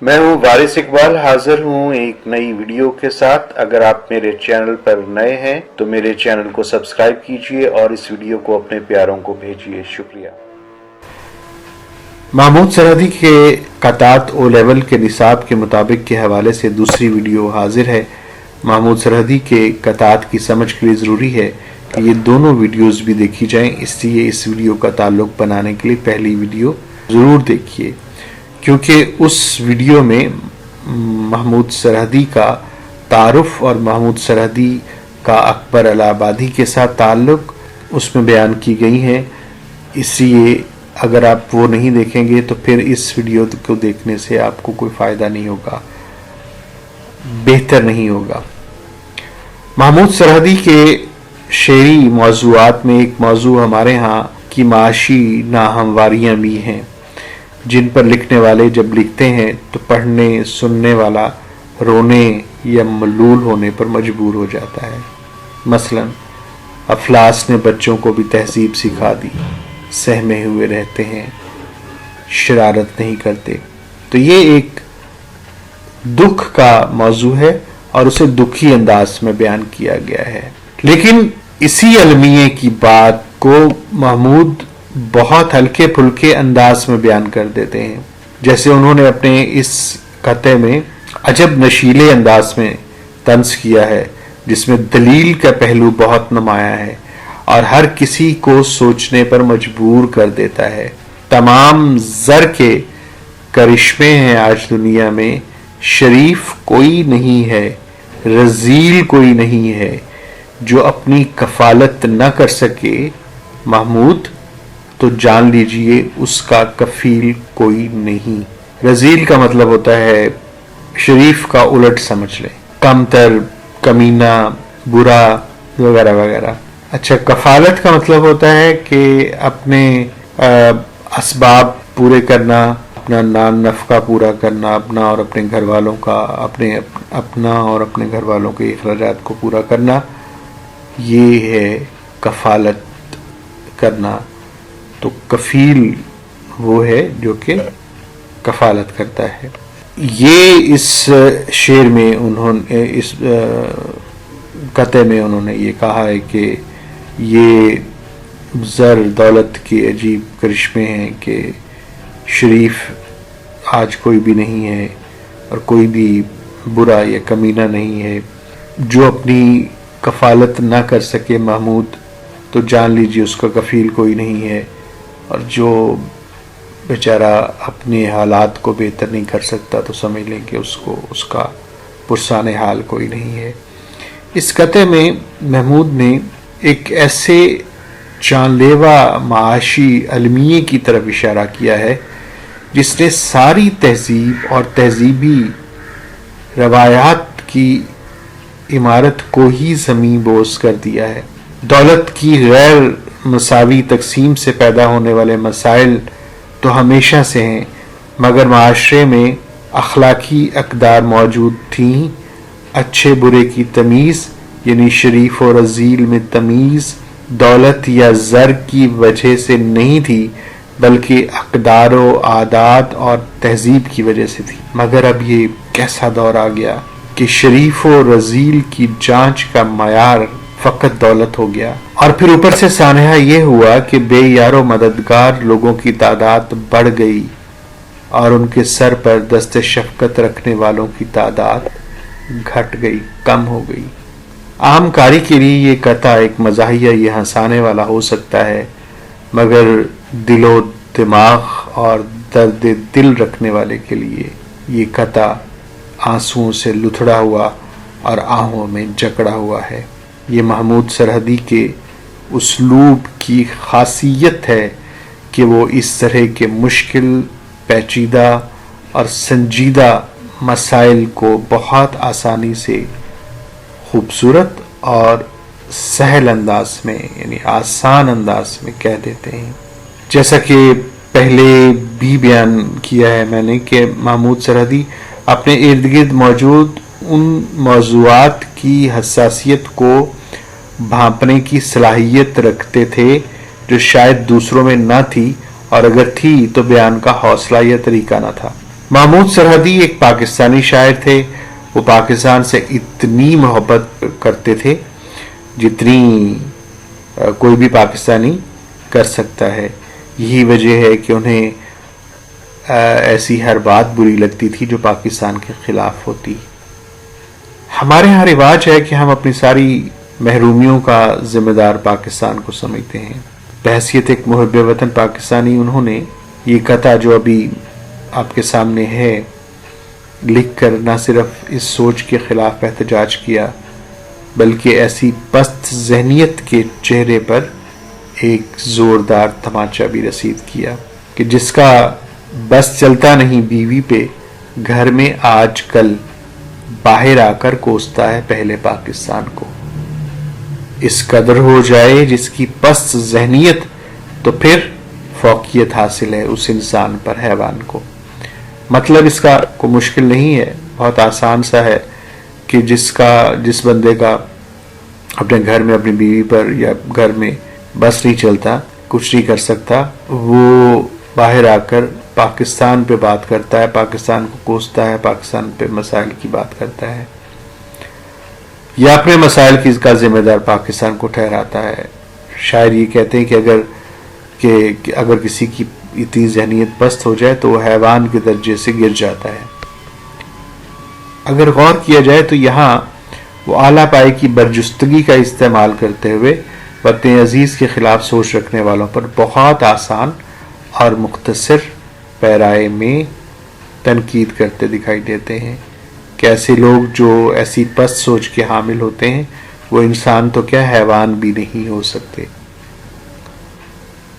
मैं हूं वारिस इकबाल, हाजिर हूं एक नई वीडियो के साथ। अगर आप मेरे चैनल पर नए हैं तो मेरे चैनल को सब्सक्राइब कीजिए और इस वीडियो को अपने प्यारों को भेजिए। शुक्रिया। महमूद सरहदी के कतात ओ लेवल के निसाब के मुताबिक के हवाले से दूसरी वीडियो हाजिर है। महमूद सरहदी के कतात की समझ के लिए ज़रूरी है कि ये दोनों वीडियोस भी देखी जाएं, इसलिए इस वीडियो का ताल्लुक बनाने के लिए पहली वीडियो ज़रूर देखिए, क्योंकि उस वीडियो में महमूद सरहदी का तारुफ और महमूद सरहदी का अकबर इलाहाबादी के साथ ताल्लुक उसमें बयान की गई हैं। इसलिए अगर आप वो नहीं देखेंगे तो फिर इस वीडियो को देखने से आपको कोई फ़ायदा नहीं होगा, बेहतर नहीं होगा। महमूद सरहदी के शेरी मौज़ूआत में एक मौजू हमारे यहाँ की माशी नाहमवारियाँ भी हैं, जिन पर लिखने वाले जब लिखते हैं तो पढ़ने सुनने वाला रोने या मलूल होने पर मजबूर हो जाता है। मसलन अफलास ने बच्चों को भी तहजीब सिखा दी, सहमे हुए रहते हैं, शरारत नहीं करते। तो ये एक दुख का मौजू है और उसे दुखी अंदाज में बयान किया गया है। लेकिन इसी अलमिये की बात को महमूद बहुत हल्के फुल्के अंदाज में बयान कर देते हैं। जैसे उन्होंने अपने इस कते में अजब नशीले अंदाज में तंज किया है, जिसमें दलील का पहलू बहुत नुमाया है और हर किसी को सोचने पर मजबूर कर देता है। तमाम ज़र के करिश्मे हैं आज दुनिया में, शरीफ कोई नहीं है, रजील कोई नहीं है जो अपनी कफालत न कर सके महमूद, तो जान लीजिए उसका कफील कोई नहीं। रजील का मतलब होता है शरीफ का उलट समझ लें, कमतर, कमीना, बुरा वगैरह वगैरह। अच्छा, कफालत का मतलब होता है कि अपने असबाब पूरे करना, अपना नान नफ़का पूरा करना, अपना और अपने घर वालों का, अपना और अपने घर वालों के अखराजात को पूरा करना, ये है कफालत करना। तो कफील वो है जो कि कफालत करता है। ये इस शेर में उन्होंने, इस कते में उन्होंने ये कहा है कि ये ज़र दौलत के अजीब करिश्मे हैं कि शरीफ आज कोई भी नहीं है और कोई भी बुरा या कमीना नहीं है जो अपनी कफालत ना कर सके महमूद, तो जान लीजिए उसका कफील कोई नहीं है। और जो बेचारा अपने हालात को बेहतर नहीं कर सकता तो समझ लें कि उसका पुरसाने हाल कोई नहीं है। इस कते में महमूद ने एक ऐसे जानलेवा माशी अलमिये की तरफ इशारा किया है जिसने सारी तहजीब और तहजीबी रवायात की इमारत को ही ज़मीन बोस कर दिया है। दौलत की गैर मसावी तकसीम से पैदा होने वाले मसाइल तो हमेशा से हैं, मगर माशरे में अखलाकी अक़दार मौजूद थीं। अच्छे बुरे की तमीज़ यानी शरीफ और रजील में तमीज़ दौलत या ज़र की वजह से नहीं थी, बल्कि अक़दार व आदात और तहजीब की वजह से थी। मगर अब ये कैसा दौर आ गया कि शरीफ और रजील की जांच का मयार फ़कत दौलत हो गया। और फिर ऊपर से सानहा ये हुआ कि बेयारो मददगार लोगों की तादाद बढ़ गई और उनके सर पर दस्ते शफ़क़त रखने वालों की तादाद घट गई, कम हो गई। आम कारी के लिए ये कता एक मज़ाहिया ये हंसाने वाला हो सकता है, मगर दिलो दिमाग और दर्द दिल रखने वाले के लिए ये कता आंसुओं से लुथड़ा हुआ और आहों में जकड़ा हुआ है। ये महमूद सरहदी के उसलूब की खासियत है कि वो इस तरह के मुश्किल, पेचीदा और संजीदा मसाइल को बहुत आसानी से खूबसूरत और सहल अंदाज में यानी आसान अंदाज में कह देते हैं। जैसा कि पहले भी बयान किया है मैंने कि महमूद सरहदी अपने इर्द गिर्द मौजूद उन मौज़ूआत की हसासियत को भांपने की सलाहियत रखते थे जो शायद दूसरों में न थी, और अगर थी तो बयान का हौसला या तरीका न था। महमूद सरहदी एक पाकिस्तानी शायर थे। वो पाकिस्तान से इतनी मोहब्बत करते थे जितनी कोई भी पाकिस्तानी कर सकता है। यही वजह है कि उन्हें ऐसी हर बात बुरी लगती थी जो पाकिस्तान के खिलाफ होती। हमारे यहाँ रिवाज है कि हम अपनी सारी महरूमियों का जिम्मेदार पाकिस्तान को समझते हैं। बहैसियत एक मुहब्ब वतन पाकिस्तानी उन्होंने ये कथा जो अभी आपके सामने है लिख कर न सिर्फ इस सोच के खिलाफ एहतजाज किया, बल्कि ऐसी पस्त जहनियत के चेहरे पर एक जोरदार तमाचा भी रसीद किया कि जिसका बस चलता नहीं बीवी पे, घर में आज कल बाहर आकर कोसता है पहले पाकिस्तान को। इस कदर हो जाए जिसकी पस्त जहनियत, तो फिर फौकियत हासिल है उस इंसान पर, हैवान को। मतलब इसका कोई मुश्किल नहीं है, बहुत आसान सा है कि जिस बंदे का अपने घर में अपनी बीवी पर या घर में बस नहीं चलता, कुछ नहीं कर सकता, वो बाहर आकर पाकिस्तान पे बात करता है, पाकिस्तान को कोसता है, पाकिस्तान पे मसाइल की बात करता है, या अपने मसाइल की का जिम्मेदार पाकिस्तान को ठहराता है। शायर ये कहते हैं कि अगर किसी की इतनी जहनियत पस्त हो जाए तो वो हैवान के दर्जे से गिर जाता है। अगर गौर किया जाए तो यहाँ वो आला पाए की बरजुस्तगी का इस्तेमाल करते हुए वतन अजीज के खिलाफ सोच रखने वालों पर बहुत आसान और मुख्तसर पैराए में तनकीद करते दिखाई देते हैं कि ऐसे लोग जो ऐसी पस्त सोच के हामिल होते हैं वो इंसान तो क्या हैवान भी नहीं हो सकते।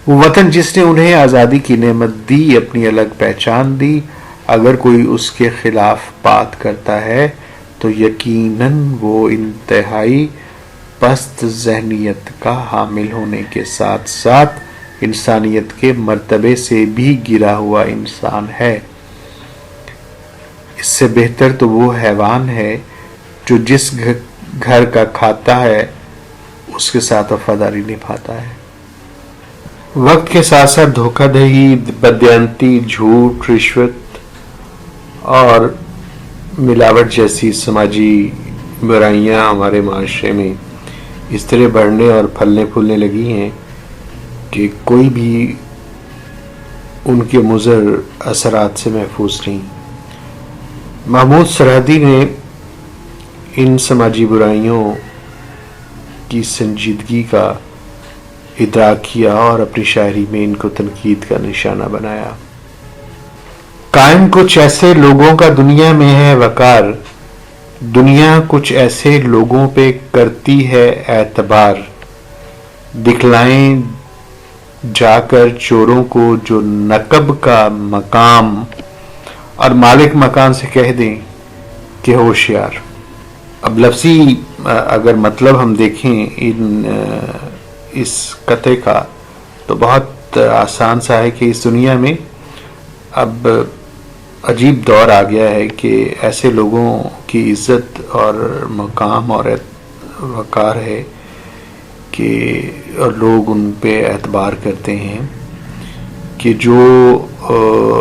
वो वतन जिसने उन्हें आज़ादी की नेमत दी, अपनी अलग पहचान दी, अगर कोई उसके खिलाफ बात करता है तो यकीनन वो इंतहाई पस्त जहनियत का हामिल होने के साथ साथ इंसानियत के मर्तबे से भी गिरा हुआ इंसान है। इससे बेहतर तो वो हैवान है जो जिस घर का खाता है उसके साथ वफादारी निभाता है। वक्त के साथ साथ धोखाधड़ी, बदयांती, झूठ, रिश्वत और मिलावट जैसी समाजी बुराइयां हमारे माशरे में इस तरह बढ़ने और फलने फूलने लगी हैं कि कोई भी उनके मुज़र असरात से महफूज नहीं। महमूद सरहदी ने इन समाजी बुराइयों की संजीदगी का इदराक किया और अपनी शायरी में इनको तनकीद का निशाना बनाया। कायम कुछ ऐसे लोगों का दुनिया में है वकार, दुनिया कुछ ऐसे लोगों पे करती है एतबार, दिखलाएं जाकर चोरों को जो नकब का मकाम, और मालिक मकान से कह दें कि होशियार। अब लफ्ज़ी अगर मतलब हम देखें इस कते का तो बहुत आसान सा है कि इस दुनिया में अब अजीब दौर आ गया है कि ऐसे लोगों की इज्जत और मकाम और वकार है कि लोग उन पे एतबार करते हैं कि जो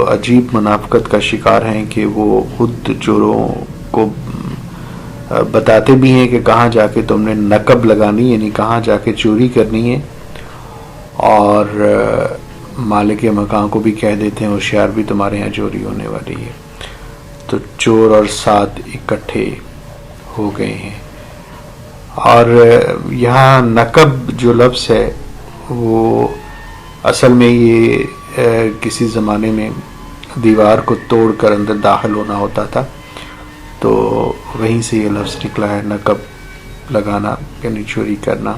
अजीब मुनाफकत का शिकार हैं कि वो खुद चोरों को बताते भी हैं कि कहाँ जाके तुमने नकब लगानी, यानी कहाँ जाके चोरी करनी है, और मालिक मकान को भी कह देते हैं होशियार भी तुम्हारे यहाँ चोरी होने वाली है। तो चोर और साथ इकट्ठे हो गए हैं। और यहाँ नकब जो लफ्ज़ है वो असल में ये किसी ज़माने में दीवार को तोड़कर अंदर दाखिल होना होता था, तो वहीं से ये लफ्ज़ निकला है, नकब लगाना यानी चोरी करना।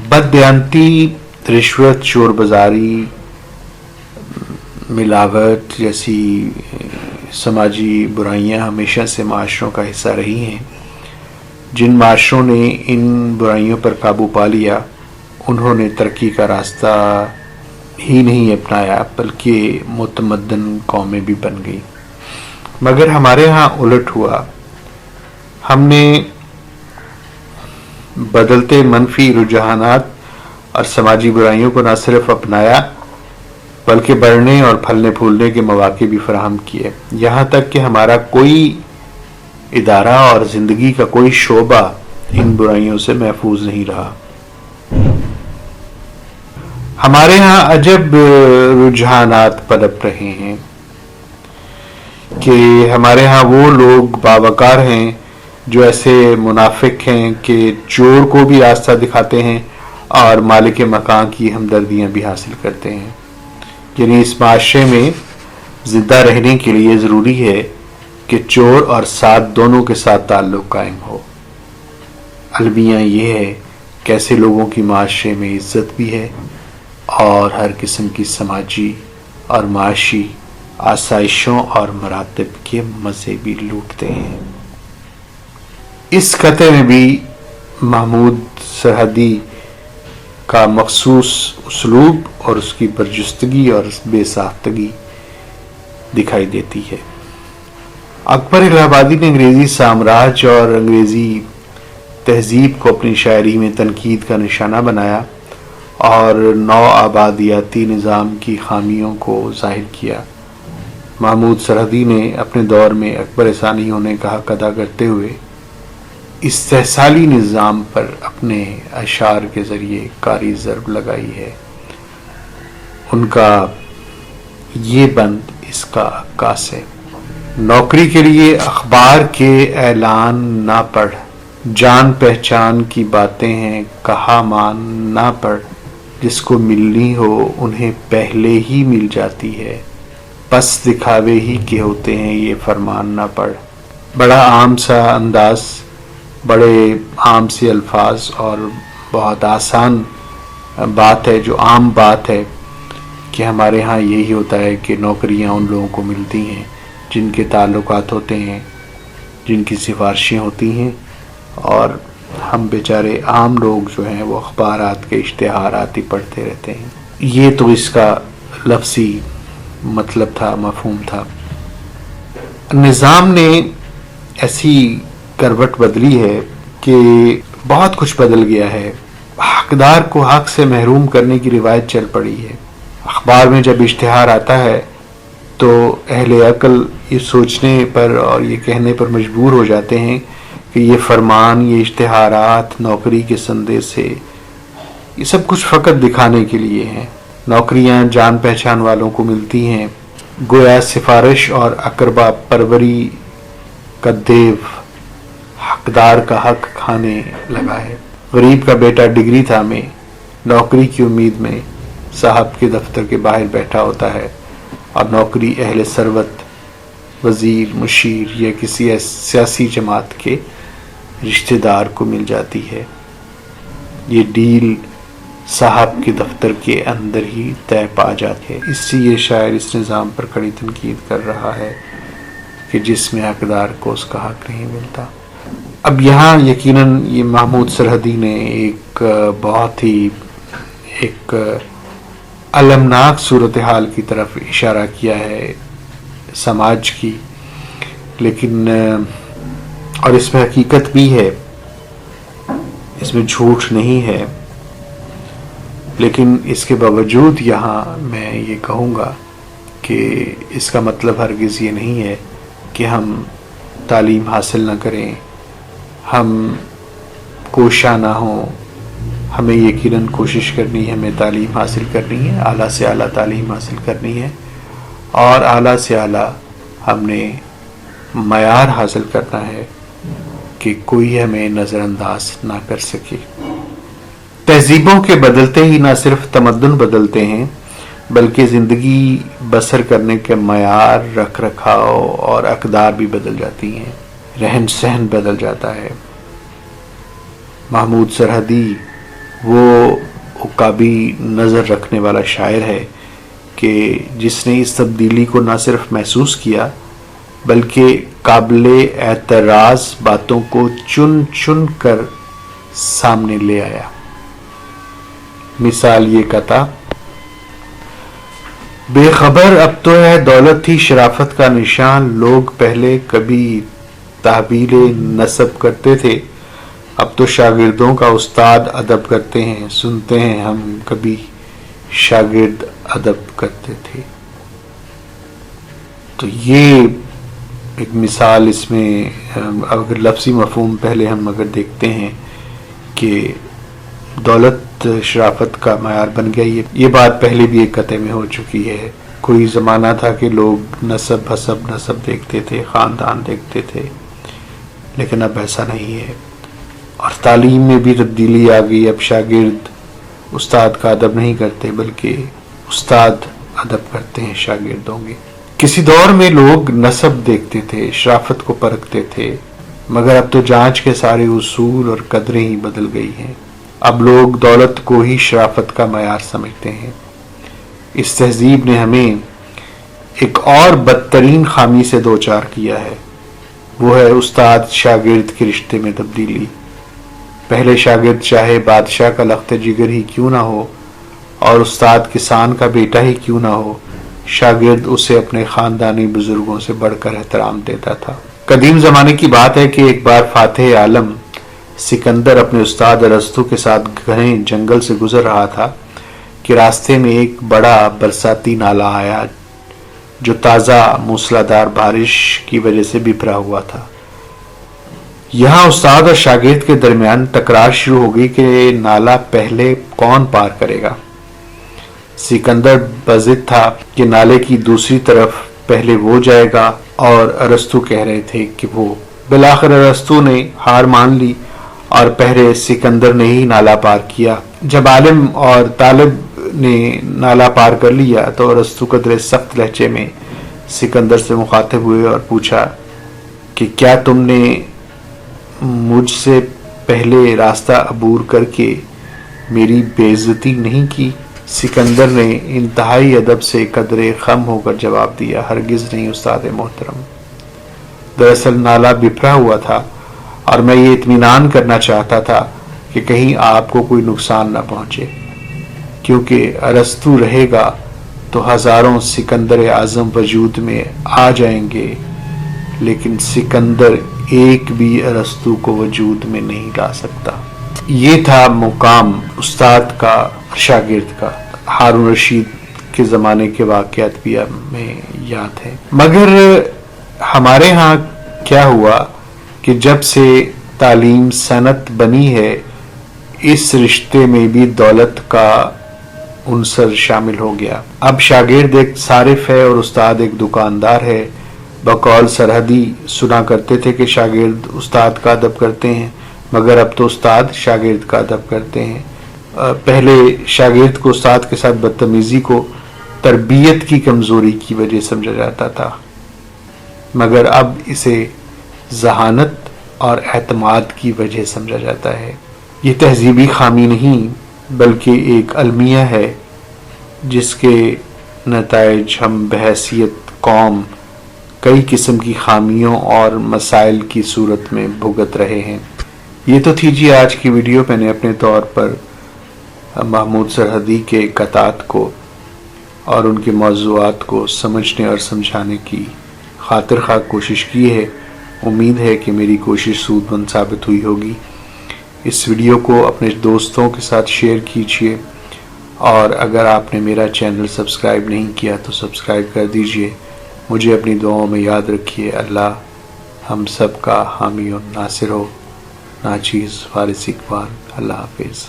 बदबयानती, रिश्वत, चोर बाजारी, मिलावट जैसी समाजी बुराइयां हमेशा से माशरों का हिस्सा रही हैं। जिन माशरों ने इन बुराइयों पर काबू पा लिया उन्होंने तरक्की का रास्ता ही नहीं अपनाया बल्कि मुतमद्दन कौमें भी बन गई। मगर हमारे यहाँ उलट हुआ। हमने बदलते मनफी रुझानात और समाजी बुराइयों को न सिर्फ अपनाया بلکہ بڑھنے اور پھلنے پھولنے کے مواقع بھی فراہم کیے، یہاں تک کہ ہمارا کوئی ادارہ اور زندگی کا کوئی شعبہ ان برائیوں سے محفوظ نہیں رہا۔ ہمارے ہاں عجب رجحانات پنپ رہے ہیں کہ ہمارے ہاں وہ لوگ باوقار ہیں جو ایسے منافق ہیں کہ چور کو بھی راستہ دکھاتے ہیں اور مالک مکان کی ہمدردیاں بھی حاصل کرتے ہیں۔ یعنی اس معاشرے میں زندہ رہنے کے لیے ضروری ہے کہ چور اور ساتھ دونوں کے ساتھ تعلق قائم ہو۔ المیہ یہ ہے کہ ایسے لوگوں کی معاشرے میں عزت بھی ہے اور ہر قسم کی سماجی اور معاشی آسائشوں اور مراتب کے مزے بھی لوٹتے ہیں۔ اس خطے میں بھی محمود سرحدی کا مخصوص اسلوب اور اس کی برجستگی اور بے ساختگی دکھائی دیتی ہے۔ اکبر الہ آبادی نے انگریزی سامراج اور انگریزی تہذیب کو اپنی شاعری میں تنقید کا نشانہ بنایا اور نو آبادیاتی نظام کی خامیوں کو ظاہر کیا۔ محمود سرحدی نے اپنے دور میں اکبر ثانی ہونے کا حق ادا کرتے ہوئے استحصالی نظام پر اپنے اشعار کے ذریعے کاری ضرب لگائی ہے۔ ان کا یہ بند اس کا عکاس ہے۔ نوکری کے لیے اخبار کے اعلان نہ پڑھ، جان پہچان کی باتیں ہیں کہا مان نہ پڑھ، جس کو ملنی ہو انہیں پہلے ہی مل جاتی ہے، بس دکھاوے ہی کے ہوتے ہیں یہ فرمان نہ پڑھ۔ بڑا عام سا انداز، بڑے عام سے الفاظ اور بہت آسان بات ہے، جو عام بات ہے کہ ہمارے ہاں یہی ہوتا ہے کہ نوکریاں ان لوگوں کو ملتی ہیں جن کے تعلقات ہوتے ہیں، جن کی سفارشیں ہوتی ہیں، اور ہم بیچارے عام لوگ جو ہیں وہ اخبارات کے اشتہارات ہی پڑھتے رہتے ہیں۔ یہ تو اس کا لفظی مطلب تھا، مفہوم تھا۔ نظام نے ایسی کروٹ بدلی ہے کہ بہت کچھ بدل گیا ہے۔ حقدار کو حق سے محروم کرنے کی روایت چل پڑی ہے۔ اخبار میں جب اشتہار آتا ہے تو اہل عقل یہ سوچنے پر اور یہ کہنے پر مجبور ہو جاتے ہیں کہ یہ فرمان، یہ اشتہارات نوکری کے سندے سے، یہ سب کچھ فقط دکھانے کے لیے ہیں۔ نوکریاں جان پہچان والوں کو ملتی ہیں، گویا سفارش اور اقربا پروری کا دیو حقدار کا حق کھانے لگا ہے۔ غریب کا بیٹا ڈگری تھامے نوکری کی امید میں صاحب کے دفتر کے باہر بیٹھا ہوتا ہے، اور نوکری اہل ثروت، وزیر، مشیر یا کسی سیاسی جماعت کے رشتہ دار کو مل جاتی ہے۔ یہ ڈیل صاحب کے دفتر کے اندر ہی طے پا جاتی ہے۔ اس لیے شاعر اس نظام پر کڑی تنقید کر رہا ہے کہ جس میں حقدار کو اس کا حق نہیں ملتا۔ اب یہاں یقیناً یہ محمود سرحدی نے ایک بہت ہی ایک المناک صورتحال کی طرف اشارہ کیا ہے سماج کی، لیکن اور اس میں حقیقت بھی ہے، اس میں جھوٹ نہیں ہے، لیکن اس کے باوجود یہاں میں یہ کہوں گا کہ اس کا مطلب ہرگز یہ نہیں ہے کہ ہم تعلیم حاصل نہ کریں، ہم کوشاں نہ ہوں۔ ہمیں یقیناً کوشش کرنی ہے، ہمیں تعلیم حاصل کرنی ہے، اعلیٰ سے اعلیٰ تعلیم حاصل کرنی ہے، اور اعلیٰ سے اعلیٰ ہم نے معیار حاصل کرنا ہے کہ کوئی ہمیں نظر انداز نہ کر سکے۔ تہذیبوں کے بدلتے ہی نہ صرف تمدن بدلتے ہیں بلکہ زندگی بسر کرنے کے معیار، رکھ رکھاؤ اور اقدار بھی بدل جاتی ہیں، رہن سہن بدل جاتا ہے۔ محمود سرحدی وہ عقابی نظر رکھنے والا شاعر ہے کہ جس نے اس تبدیلی کو نہ صرف محسوس کیا بلکہ قابل اعتراض باتوں کو چن چن کر سامنے لے آیا۔ مثال یہ کہتا: بے خبر اب تو ہے دولت ہی شرافت کا نشان، لوگ پہلے کبھی تحویل نسب کرتے تھے، اب تو شاگردوں کا استاد ادب کرتے ہیں، سنتے ہیں ہم کبھی شاگرد ادب کرتے تھے۔ تو یہ ایک مثال اس میں اگر لفظی مفہوم پہلے ہم اگر دیکھتے ہیں کہ دولت شرافت کا معیار بن گیا، یہ بات پہلے بھی ایک قطعے میں ہو چکی ہے۔ کوئی زمانہ تھا کہ لوگ نسب حسب نسب دیکھتے تھے، خاندان دیکھتے تھے، لیکن اب ایسا نہیں ہے۔ اور تعلیم میں بھی تبدیلی آ گئی، اب شاگرد استاد کا ادب نہیں کرتے بلکہ استاد ادب کرتے ہیں شاگردوں کے۔ کسی دور میں لوگ نسب دیکھتے تھے، شرافت کو پرکھتے تھے، مگر اب تو جانچ کے سارے اصول اور قدریں ہی بدل گئی ہیں۔ اب لوگ دولت کو ہی شرافت کا معیار سمجھتے ہیں۔ اس تہذیب نے ہمیں ایک اور بدترین خامی سے دوچار کیا ہے، وہ ہے استاد شاگرد کے رشتے میں تبدیلی۔ پہلے شاگرد چاہے بادشاہ کا لخت جگر ہی کیوں نہ ہو اور استاد کسان کا بیٹا ہی کیوں نہ ہو، شاگرد اسے اپنے خاندانی بزرگوں سے بڑھ کر احترام دیتا تھا۔ قدیم زمانے کی بات ہے کہ ایک بار فاتح عالم سکندر اپنے استاد ارسطو کے ساتھ گھنے جنگل سے گزر رہا تھا کہ راستے میں ایک بڑا برساتی نالا آیا جو تازہ موسلادھار بارش کی وجہ سے بپھرا ہوا تھا۔ یہاں استاد اور شاگرد کے درمیان تکرار شروع ہو گئی کہ نالا پہلے کون پار کرے گا۔ سکندر بضد تھا کہ نالے کی دوسری طرف پہلے وہ جائے گا اور ارسطو کہہ رہے تھے کہ وہ۔ بالآخر ارسطو نے ہار مان لی اور پہلے سکندر نے ہی نالا پار کیا۔ جب عالم اور طالب نے نالا پار کر لیا تو ارسطو قدرے سخت لہجے میں سکندر سے مخاطب ہوئے اور پوچھا کہ کیا تم نے مجھ سے پہلے راستہ عبور کر کے میری بے عزتی نہیں کی؟ سکندر نے انتہائی ادب سے قدرے خم ہو کر جواب دیا، ہرگز نہیں استاد محترم، دراصل نالا بپھرا ہوا تھا اور میں یہ اطمینان کرنا چاہتا تھا کہ کہیں آپ کو کوئی نقصان نہ پہنچے، کیونکہ ارسطو رہے گا تو ہزاروں سکندر اعظم وجود میں آ جائیں گے، لیکن سکندر ایک بھی ارسطو کو وجود میں نہیں لا سکتا۔ یہ تھا مقام استاد کا اور شاگرد کا۔ ہارون رشید کے زمانے کے واقعات بھی ہمیں یاد ہیں۔ مگر ہمارے ہاں کیا ہوا کہ جب سے تعلیم صنعت بنی ہے، اس رشتے میں بھی دولت کا عنصر شامل ہو گیا۔ اب شاگرد ایک صارف ہے اور استاد ایک دکاندار ہے۔ بقول سرحدی سنا کرتے تھے کہ شاگرد استاد کا ادب کرتے ہیں، مگر اب تو استاد شاگرد کا ادب کرتے ہیں۔ پہلے شاگرد کو استاد کے ساتھ بدتمیزی کو تربیت کی کمزوری کی وجہ سمجھا جاتا تھا، مگر اب اسے ذہانت اور اعتماد کی وجہ سمجھا جاتا ہے۔ یہ تہذیبی خامی نہیں بلکہ ایک المیہ ہے جس کے نتائج ہم بحیثیت قوم کئی قسم کی خامیوں اور مسائل کی صورت میں بھگت رہے ہیں۔ یہ تو تھی جی آج کی ویڈیو۔ میں نے اپنے طور پر محمود سرحدی کے قطعات کو اور ان کے موضوعات کو سمجھنے اور سمجھانے کی خاطر خواہ کوشش کی ہے۔ امید ہے کہ میری کوشش سود مند ثابت ہوئی ہوگی۔ اس ویڈیو کو اپنے دوستوں کے ساتھ شیئر کیجیے، اور اگر آپ نے میرا چینل سبسکرائب نہیں کیا تو سبسکرائب کر دیجیے۔ مجھے اپنی دعاؤں میں یاد رکھیے۔ اللہ ہم سب کا حامی اور ناصر ہو۔ ناچیز فارسی اقبال۔ اللہ حافظ۔